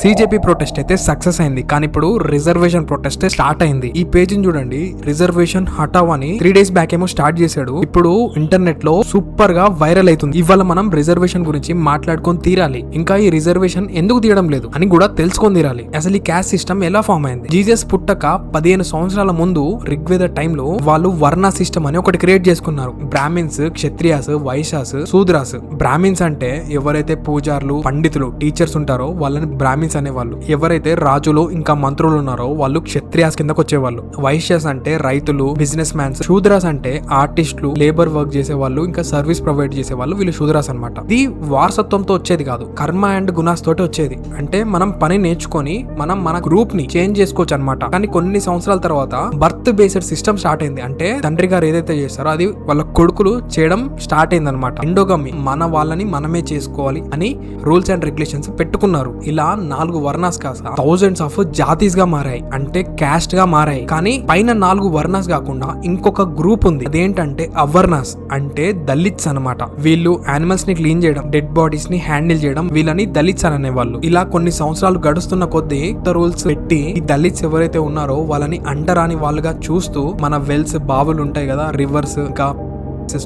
సిజేపీ protest అయితే success అయింది, కానీ ఇప్పుడు రిజర్వేషన్ ప్రొటెస్ట్ స్టార్ట్ అయింది. ఈ పేజీని చూడండి, రిజర్వేషన్ హటావ్ అని 3 days బ్యాక్ ఏమో స్టార్ట్ చేశాడు. ఇప్పుడు ఇంటర్నెట్ లో సూపర్ గా వైరల్ అవుతుంది. ఇవాళ మనం రిజర్వేషన్ గురించి మాట్లాడుకొని తీరాలి. ఇంకా ఈ రిజర్వేషన్ ఎందుకు తీయడం లేదు అని కూడా తెలుసుకొని తీరాలి. అసలు ఈ క్యాస్ట్ సిస్టమ్ ఎలా ఫామ్ అయింది? జీసస్ పుట్టక 15 సంవత్సరాల ముందు ఋగ్వేద టైంలో వాళ్ళు వర్ణ సిస్టమ్ అని ఒకటి క్రియేట్ చేసుకున్నారు. బ్రాహ్మిన్స్, క్షత్రియాస్, వైశ్యాస్, శూద్రాస్. బ్రాహ్మిన్స్ అంటే ఎవరైతే పూజారులు, పండితులు, టీచర్స్ ఉంటారో వాళ్ళని బ్రాహ్మిన్స్ అనేవాళ్ళు. ఎవరైతే రాజులు ఇంకా మంత్రులు ఉన్నారో వాళ్ళు క్షత్రియాస్ కిందకు వచ్చేవాళ్ళు. వైశ్యాస్ అంటే రైతులు, బిజినెస్ మ్యాన్స్. శూద్రాస్ అంటే ఆర్టిస్టులు, లేబర్ వర్క్ చేసే వాళ్ళు, ఇంకా సర్వీస్ ప్రొవైడ్ చేసే వాళ్ళు. వీళ్ళు శూద్రాస్ అనమాట. ఇది వారసత్వంతో వచ్చేది కాదు, కర్మ అండ్ గుణాస్ తోటి వచ్చేది. అంటే మనం పని నేర్చుకొని మనం మన గ్రూప్ ని చేంజ్ చేసుకోవచ్చు అనమాట. కానీ కొన్ని సంవత్సరాల తర్వాత బర్త్ బేస్డ్ సిస్టమ్ స్టార్ట్ అయింది. అంటే తండ్రి గారు ఏదైతే చేస్తారో అది వాళ్ళ కొడుకులు చేయడం స్టార్ట్ అయింది అనమాట. ఎండోగమి, మన వాళ్ళని మనమే చేసుకోవాలి అని రూల్స్ అండ్ రెగ్యులేషన్స్ పెట్టుకున్నారు. ఇలా 4 వర్ణాస్ కాస్త థౌజండ్స్ ఆఫ్ జాతీస్ గా మారాయి, అంటే క్యాస్ట్ గా మారాయి. కానీ పైన 4 వర్ణాస్ కాకుండా ఇంకొక గ్రూప్ ఉంది. అదేంటంటే అవర్నాస్, అంటే దళిత్స్ అనమాట. వీళ్ళు యానిమల్స్ ని క్లీన్ చేయడం, డెడ్ బాడీస్ ని హ్యాండిల్ చేయడం, వీళ్ళని దళిత్స్ అని అనేవాళ్ళు. ఇలా కొన్ని సంవత్సరాలు గడుస్తున్న కొద్దీ రూల్స్ పెట్టి ఈ దళిత్స్ ఎవరైతే ఉన్నారో వాళ్ళని అంటరాని వాళ్ళుగా చూస్తూ మన వెల్స్, బావులు ఉంటాయి కదా, రివర్స్, ఇంకా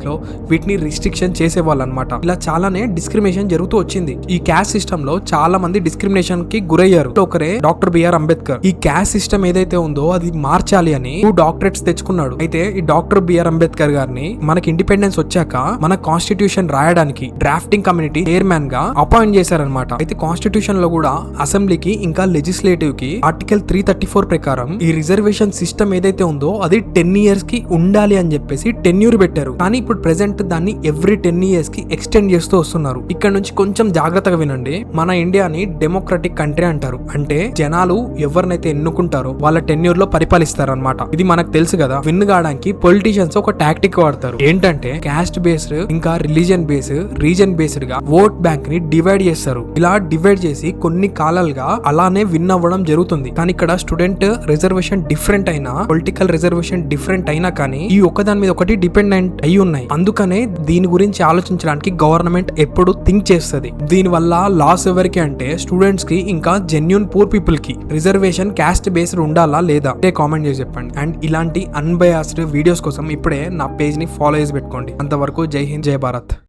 లో వీటిని రిస్ట్రిక్షన్ చేసేవాళ్ళు అనమాట. ఇలా చాలానే డిస్క్రిమినేషన్ జరుగుతూ వచ్చింది. ఈ క్యాస్ట్ సిస్టమ్ లో చాలా మంది డిస్క్రిమినేషన్ కి గురయ్యారు. ఒకరే డాక్టర్ బిఆర్ అంబేద్కర్. ఈ క్యాస్ట్ సిస్టమ్ ఏదైతే ఉందో అది మార్చాలి అని 2 డాక్టరేట్స్ తెచ్చుకున్నాడు. అయితే ఈ డాక్టర్ బిఆర్ అంబేద్కర్ గారిని మనకి ఇండిపెండెన్స్ వచ్చాక మన కాన్స్టిట్యూషన్ రాయడానికి డ్రాఫ్టింగ్ కమిటీ చైర్మన్ గా అపాయింట్ చేశారనమాట. అయితే కాన్స్టిట్యూషన్ లో కూడా అసెంబ్లీకి ఇంకా లెజిస్లేటివ్ కి ఆర్టికల్ 334 ప్రకారం ఈ రిజర్వేషన్ సిస్టమ్ ఏదైతే ఉందో అది 10 years కి ఉండాలి అని చెప్పేసి టెన్యూర్ పెట్టారు. కానీ ఇప్పుడు ప్రెసెంట్ దాన్ని ఎవ్రీ 10 years కి ఎక్స్టెండ్ చేస్తూ వస్తున్నారు. ఇక్కడ నుంచి కొంచెం జాగ్రత్తగా వినండి. మన ఇండియాని డెమోక్రటిక్ కంట్రీ అంటారు. అంటే జనాలు ఎవరినైతే ఎన్నుకుంటారో వాళ్ళ టెన్యూర్ లో పరిపాలిస్తారు అనమాట. ఇది మనకు తెలుసు కదా. విన్ కావడానికి పొలిటీషియన్స్ ఒక టాక్టిక్ వాడతారు. ఏంటంటే క్యాస్ట్ బేస్డ్ ఇంకా రిలీజియన్ బేస్డ్, రీజన్ బేస్డ్ గా ఓట్ బ్యాంక్ ని డివైడ్ చేస్తారు. ఇలా డివైడ్ చేసి కొన్ని కాలాలుగా అలానే విన్ అవ్వడం జరుగుతుంది. కానీ ఇక్కడ స్టూడెంట్ రిజర్వేషన్ డిఫరెంట్ అయినా, పొలిటికల్ రిజర్వేషన్ డిఫరెంట్ అయినా కానీ ఈ ఒక్కదాని మీద ఒకటి డిపెండెంట్ అయ్యి ఉన్నాయి. అందుకనే దీని గురించి ఆలోచించడానికి గవర్నమెంట్ ఎప్పుడు థింక్ చేస్తుంది. దీని వల్ల లాస్ ఎవరికి అంటే స్టూడెంట్స్ కి, ఇంకా జెన్యూన్ పూర్ పీపుల్ కి. రిజర్వేషన్ క్యాస్ట్ బేస్డ్ ఉండాలా లేదా కామెంట్ చేసి చెప్పండి. అండ్ ఇలాంటి అన్బయాస్డ్ వీడియోస్ కోసం ఇప్పుడే నా పేజ్ ని ఫాలో చేసి పెట్టుకోండి. అంతవరకు జై హింద్, జై భారత్.